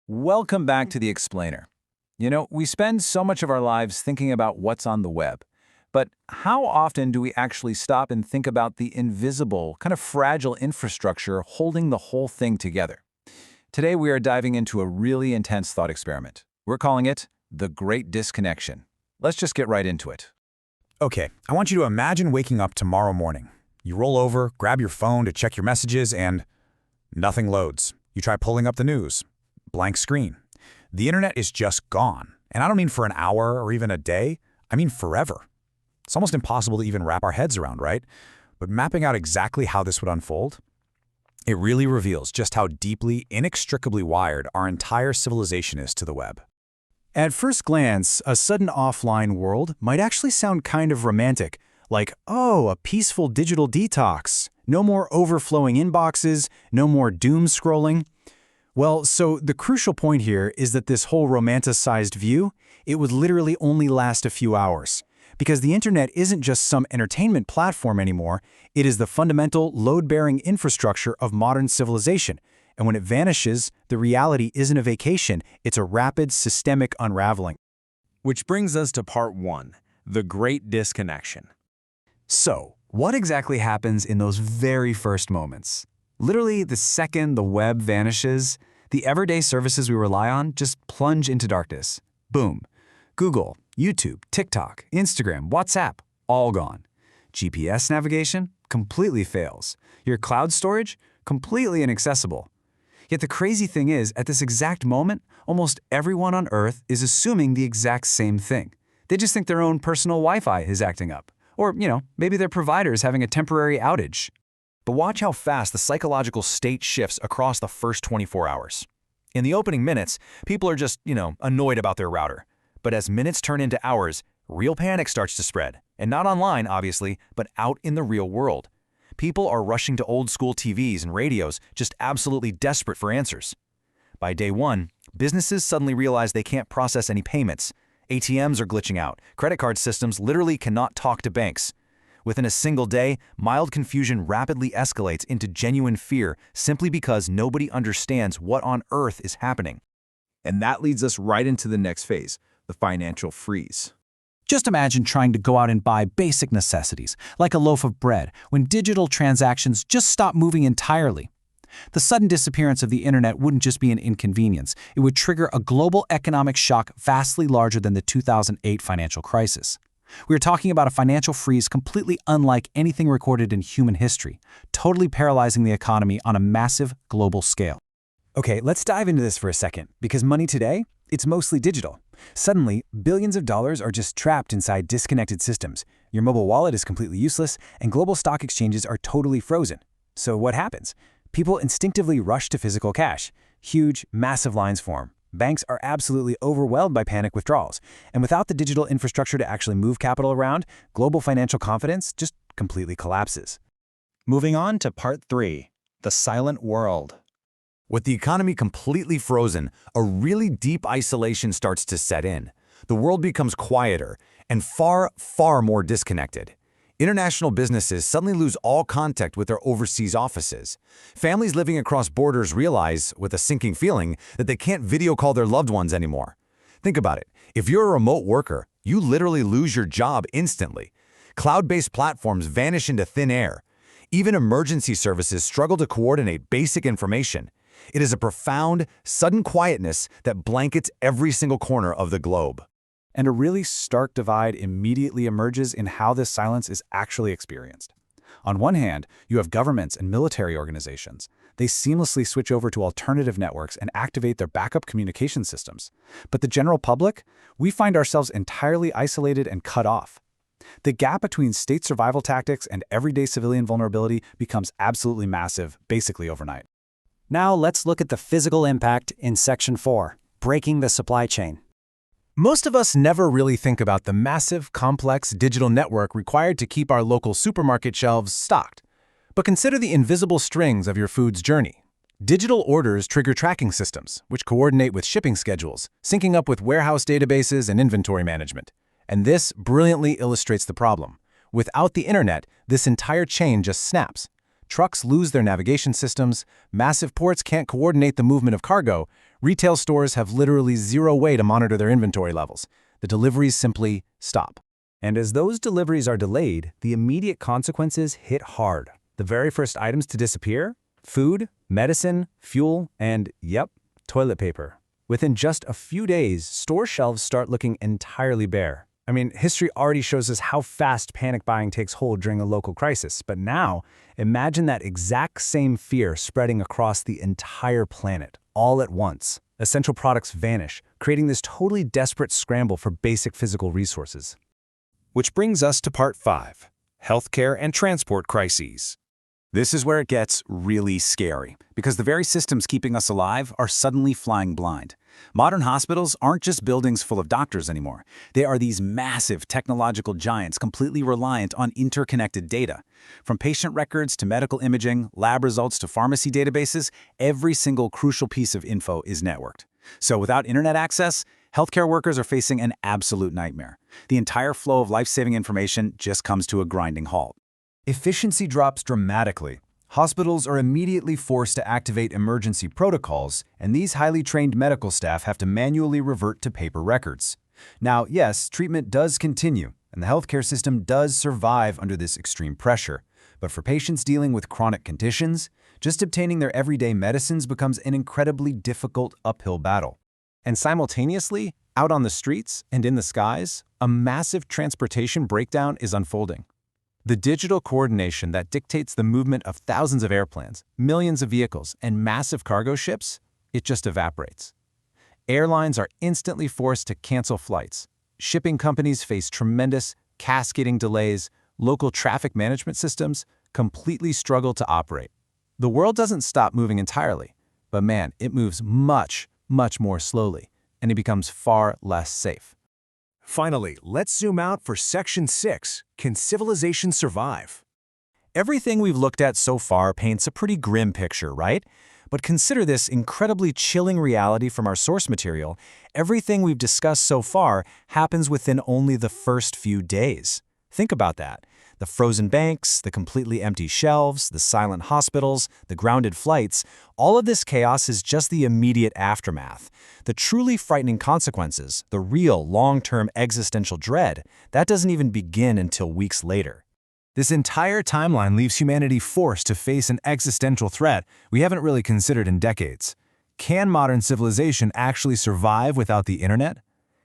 Welcome back to The Explainer. We spend so much of our lives thinking about what's on the web. But how often do we actually stop and think about the invisible, kind of fragile infrastructure holding the whole thing together? Today, we are diving into a really intense thought experiment. We're calling it the Great Disconnection. Let's just get right into it. Okay, I want you to imagine waking up tomorrow morning. You roll over, grab your phone to check your messages, and nothing loads. You try pulling up the news. Blank screen. The internet is just gone. And I don't mean for an hour or even a day. I mean forever. It's almost impossible to even wrap our heads around, right? But mapping out exactly how this would unfold, it really reveals just how deeply, inextricably wired our entire civilization is to the web. At first glance, a sudden offline world might actually sound kind of romantic, like, oh, a peaceful digital detox, no more overflowing inboxes, no more doom scrolling. Well, so the crucial point here is that this whole romanticized view, it would literally only last a few hours. Because the internet isn't just some entertainment platform anymore, it is the fundamental load-bearing infrastructure of modern civilization. And when it vanishes, the reality isn't a vacation, it's a rapid, systemic unraveling. Which brings us to part 1, the Great Disconnection. So, what exactly happens in those very first moments? Literally, the second the web vanishes, the everyday services we rely on just plunge into darkness. Boom. Google, YouTube, TikTok, Instagram, WhatsApp, all gone. GPS navigation completely fails. Your cloud storage, completely inaccessible. Yet the crazy thing is, at this exact moment, almost everyone on Earth is assuming the exact same thing. They just think their own personal Wi-Fi is acting up. Or, maybe their provider is having a temporary outage. But watch how fast the psychological state shifts across the first 24 hours. In the opening minutes, people are just, annoyed about their router. But as minutes turn into hours, real panic starts to spread. And not online, obviously, but out in the real world. People are rushing to old-school TVs and radios, just absolutely desperate for answers. By day 1, businesses suddenly realize they can't process any payments. ATMs are glitching out. Credit card systems literally cannot talk to banks. Within a single day, mild confusion rapidly escalates into genuine fear simply because nobody understands what on earth is happening. And that leads us right into the next phase, the financial freeze. Just imagine trying to go out and buy basic necessities, like a loaf of bread, when digital transactions just stop moving entirely. The sudden disappearance of the internet wouldn't just be an inconvenience. It would trigger a global economic shock vastly larger than the 2008 financial crisis. We are talking about a financial freeze completely unlike anything recorded in human history, totally paralyzing the economy on a massive global scale. Okay, let's dive into this for a second, because money today, it's mostly digital. Suddenly, billions of dollars are just trapped inside disconnected systems. Your mobile wallet is completely useless, and global stock exchanges are totally frozen. So what happens? People instinctively rush to physical cash. Huge, massive lines form. Banks are absolutely overwhelmed by panic withdrawals. And without the digital infrastructure to actually move capital around, global financial confidence just completely collapses. Moving on to part 3, the silent world. With the economy completely frozen, a really deep isolation starts to set in. The world becomes quieter and far, far more disconnected. International businesses suddenly lose all contact with their overseas offices. Families living across borders realize, with a sinking feeling, that they can't video call their loved ones anymore. Think about it. If you're a remote worker, you literally lose your job instantly. Cloud-based platforms vanish into thin air. Even emergency services struggle to coordinate basic information. It is a profound, sudden quietness that blankets every single corner of the globe. And a really stark divide immediately emerges in how this silence is actually experienced. On one hand, you have governments and military organizations. They seamlessly switch over to alternative networks and activate their backup communication systems. But the general public, we find ourselves entirely isolated and cut off. The gap between state survival tactics and everyday civilian vulnerability becomes absolutely massive, basically overnight. Now let's look at the physical impact in Section 4, breaking the supply chain. Most of us never really think about the massive, complex digital network required to keep our local supermarket shelves stocked. But consider the invisible strings of your food's journey. Digital orders trigger tracking systems, which coordinate with shipping schedules, syncing up with warehouse databases and inventory management. And this brilliantly illustrates the problem. Without the internet, this entire chain just snaps. Trucks lose their navigation systems, massive ports can't coordinate the movement of cargo, Retail stores have literally zero way to monitor their inventory levels. The deliveries simply stop. And as those deliveries are delayed, the immediate consequences hit hard. The very first items to disappear? Food, medicine, fuel, and, yep, toilet paper. Within just a few days, store shelves start looking entirely bare. I mean, history already shows us how fast panic buying takes hold during a local crisis, but now, imagine that exact same fear spreading across the entire planet, all at once. Essential products vanish, creating this totally desperate scramble for basic physical resources. Which brings us to part 5, healthcare and transport crises. This is where it gets really scary, because the very systems keeping us alive are suddenly flying blind. Modern hospitals aren't just buildings full of doctors anymore. They are these massive technological giants completely reliant on interconnected data. From patient records to medical imaging, lab results to pharmacy databases, every single crucial piece of info is networked. So without internet access, healthcare workers are facing an absolute nightmare. The entire flow of life-saving information just comes to a grinding halt. Efficiency drops dramatically. Hospitals are immediately forced to activate emergency protocols, and these highly trained medical staff have to manually revert to paper records. Now, yes, treatment does continue, and the healthcare system does survive under this extreme pressure. But for patients dealing with chronic conditions, just obtaining their everyday medicines becomes an incredibly difficult uphill battle. And simultaneously, out on the streets and in the skies, a massive transportation breakdown is unfolding. The digital coordination that dictates the movement of thousands of airplanes, millions of vehicles, and massive cargo ships, it just evaporates. Airlines are instantly forced to cancel flights. Shipping companies face tremendous, cascading delays. Local traffic management systems completely struggle to operate. The world doesn't stop moving entirely, but man, it moves much, much more slowly, and it becomes far less safe. Finally, let's zoom out for Section 6, Can Civilization Survive? Everything we've looked at so far paints a pretty grim picture, right? But consider this incredibly chilling reality from our source material. Everything we've discussed so far happens within only the first few days. Think about that. The frozen banks, the completely empty shelves, the silent hospitals, the grounded flights, all of this chaos is just the immediate aftermath. The truly frightening consequences, the real long-term existential dread, that doesn't even begin until weeks later. This entire timeline leaves humanity forced to face an existential threat we haven't really considered in decades. Can modern civilization actually survive without the internet?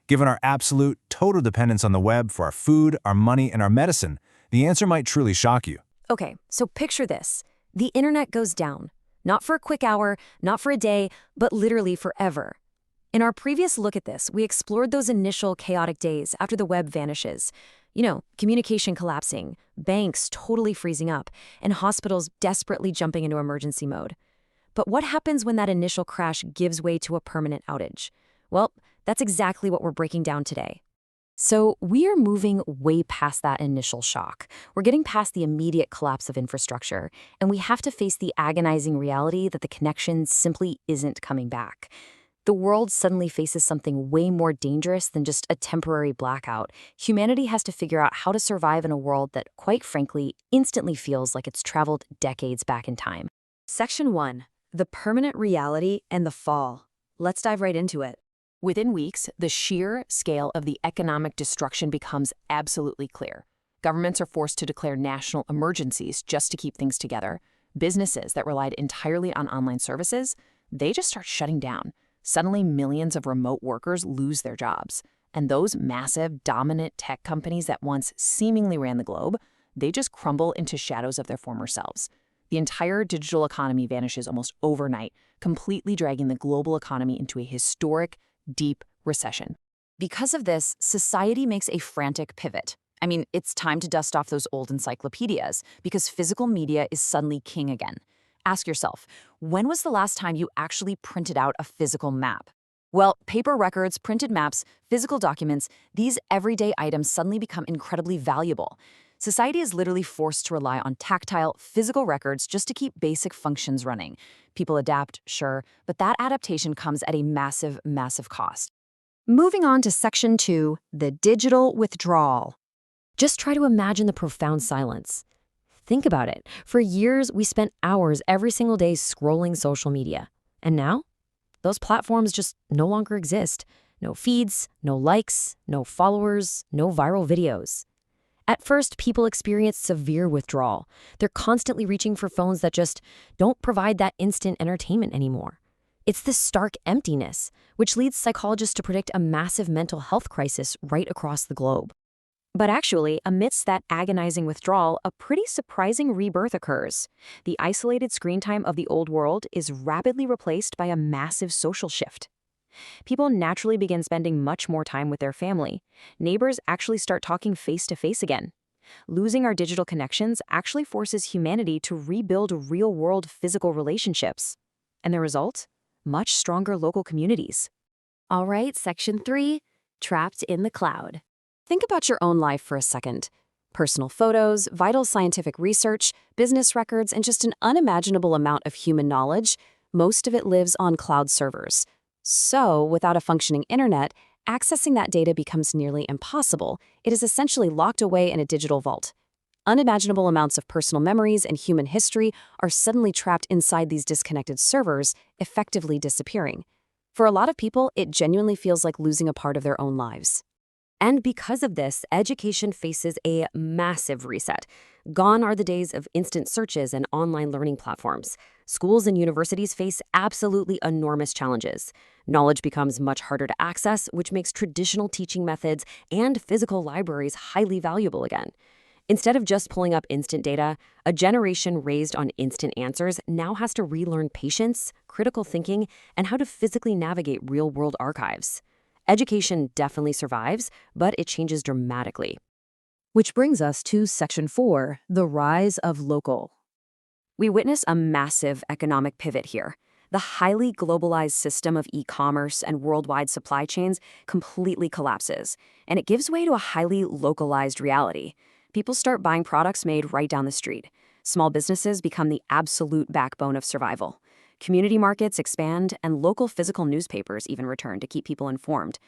Given our absolute, total dependence on the web for our food, our money, and our medicine, the answer might truly shock you. Okay, so picture this. The internet goes down. Not for a quick hour, not for a day, but literally forever. In our previous look at this, we explored those initial chaotic days after the web vanishes. You know, communication collapsing, banks totally freezing up, and hospitals desperately jumping into emergency mode. But what happens when that initial crash gives way to a permanent outage? Well, that's exactly what we're breaking down today. So we are moving way past that initial shock. We're getting past the immediate collapse of infrastructure, and we have to face the agonizing reality that the connection simply isn't coming back. The world suddenly faces something way more dangerous than just a temporary blackout. Humanity has to figure out how to survive in a world that, quite frankly, instantly feels like it's traveled decades back in time. Section 1. The permanent reality and the fall. Let's dive right into it. Within weeks, the sheer scale of the economic destruction becomes absolutely clear. Governments are forced to declare national emergencies just to keep things together. Businesses that relied entirely on online services, they just start shutting down. Suddenly, millions of remote workers lose their jobs. And those massive, dominant tech companies that once seemingly ran the globe, they just crumble into shadows of their former selves. The entire digital economy vanishes almost overnight, completely dragging the global economy into a historic, deep recession. Because of this, society makes a frantic pivot. I mean, it's time to dust off those old encyclopedias because physical media is suddenly king again. Ask yourself, when was the last time you actually printed out a physical map? Well, paper records, printed maps, physical documents, these everyday items suddenly become incredibly valuable. Society is literally forced to rely on tactile, physical records just to keep basic functions running. People adapt, sure, but that adaptation comes at a massive, massive cost. Moving on to Section 2, the digital withdrawal. Just try to imagine the profound silence. Think about it. For years, we spent hours every single day scrolling social media. And now? those platforms just no longer exist. No feeds, no likes, no followers, no viral videos. At first, people experience severe withdrawal. They're constantly reaching for phones that just don't provide that instant entertainment anymore. It's this stark emptiness, which leads psychologists to predict a massive mental health crisis right across the globe. But actually, amidst that agonizing withdrawal, a pretty surprising rebirth occurs. The isolated screen time of the old world is rapidly replaced by a massive social shift. People naturally begin spending much more time with their family. Neighbors actually start talking face-to-face again. Losing our digital connections actually forces humanity to rebuild real-world physical relationships. And the result? Much stronger local communities. All right, Section 3, Trapped in the Cloud. Think about your own life for a second. Personal photos, vital scientific research, business records, and just an unimaginable amount of human knowledge, most of it lives on cloud servers. So, without a functioning internet, accessing that data becomes nearly impossible. It is essentially locked away in a digital vault. Unimaginable amounts of personal memories and human history are suddenly trapped inside these disconnected servers, effectively disappearing. For a lot of people, it genuinely feels like losing a part of their own lives. And because of this, education faces a massive reset. Gone are the days of instant searches and online learning platforms. Schools and universities face absolutely enormous challenges. Knowledge becomes much harder to access, which makes traditional teaching methods and physical libraries highly valuable again. Instead of just pulling up instant data, a generation raised on instant answers now has to relearn patience, critical thinking, and how to physically navigate real-world archives. Education definitely survives, but it changes dramatically. Which brings us to Section 4, the rise of local. We witness a massive economic pivot here. The highly globalized system of e-commerce and worldwide supply chains completely collapses, and it gives way to a highly localized reality. People start buying products made right down the street. Small businesses become the absolute backbone of survival. Community markets expand, and local physical newspapers even return to keep people informed.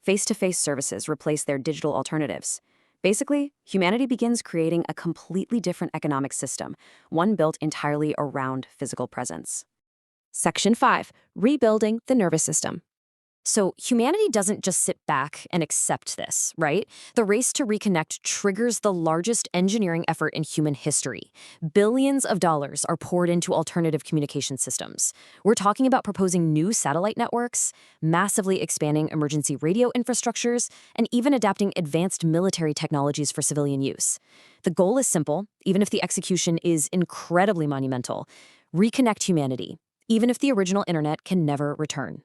Face-to-face services replace their digital alternatives. Basically, humanity begins creating a completely different economic system, one built entirely around physical presence. Section 5, Rebuilding the Nervous System. So humanity doesn't just sit back and accept this, right? The race to reconnect triggers the largest engineering effort in human history. Billions of dollars are poured into alternative communication systems. We're talking about proposing new satellite networks, massively expanding emergency radio infrastructures, and even adapting advanced military technologies for civilian use. The goal is simple, even if the execution is incredibly monumental. Reconnect humanity, even if the original internet can never return.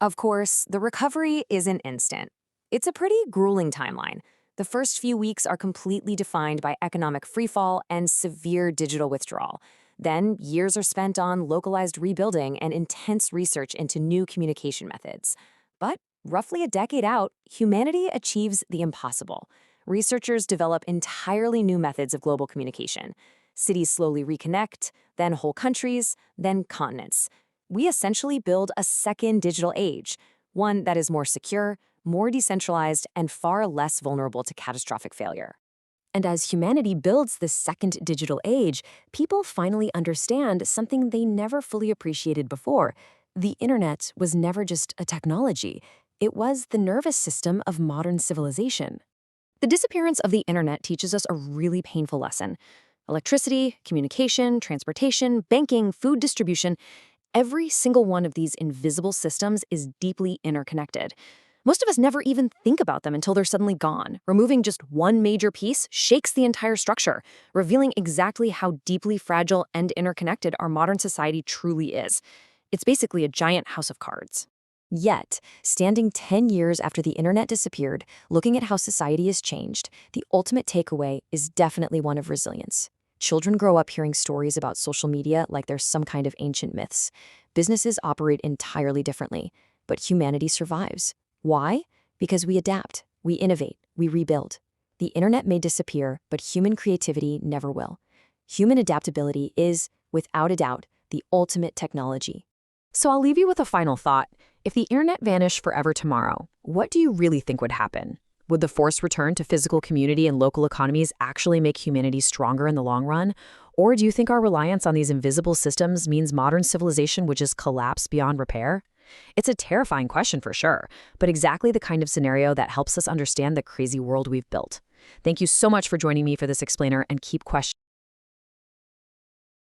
Of course, the recovery isn't instant. It's a pretty grueling timeline. The first few weeks are completely defined by economic freefall and severe digital withdrawal. Then, years are spent on localized rebuilding and intense research into new communication methods. But roughly a decade out, humanity achieves the impossible. Researchers develop entirely new methods of global communication. Cities slowly reconnect, then whole countries, then continents. We essentially build a second digital age, one that is more secure, more decentralized, and far less vulnerable to catastrophic failure. And as humanity builds this second digital age, people finally understand something they never fully appreciated before. The internet was never just a technology. It was the nervous system of modern civilization. The disappearance of the internet teaches us a really painful lesson. Electricity, communication, transportation, banking, food distribution, every single one of these invisible systems is deeply interconnected. Most of us never even think about them until they're suddenly gone. Removing just one major piece shakes the entire structure, revealing exactly how deeply fragile and interconnected our modern society truly is. It's basically a giant house of cards. Yet, standing 10 years after the internet disappeared, looking at how society has changed, the ultimate takeaway is definitely one of resilience. Children grow up hearing stories about social media like they're some kind of ancient myths. Businesses operate entirely differently, but humanity survives. Why? Because we adapt, we innovate, we rebuild. The internet may disappear, but human creativity never will. Human adaptability is, without a doubt, the ultimate technology. So I'll leave you with a final thought. If the internet vanished forever tomorrow, what do you really think would happen? Would the forced return to physical community and local economies actually make humanity stronger in the long run? Or do you think our reliance on these invisible systems means modern civilization would just collapse beyond repair? It's a terrifying question for sure, but exactly the kind of scenario that helps us understand the crazy world we've built. Thank you so much for joining me for this explainer, and keep questioning.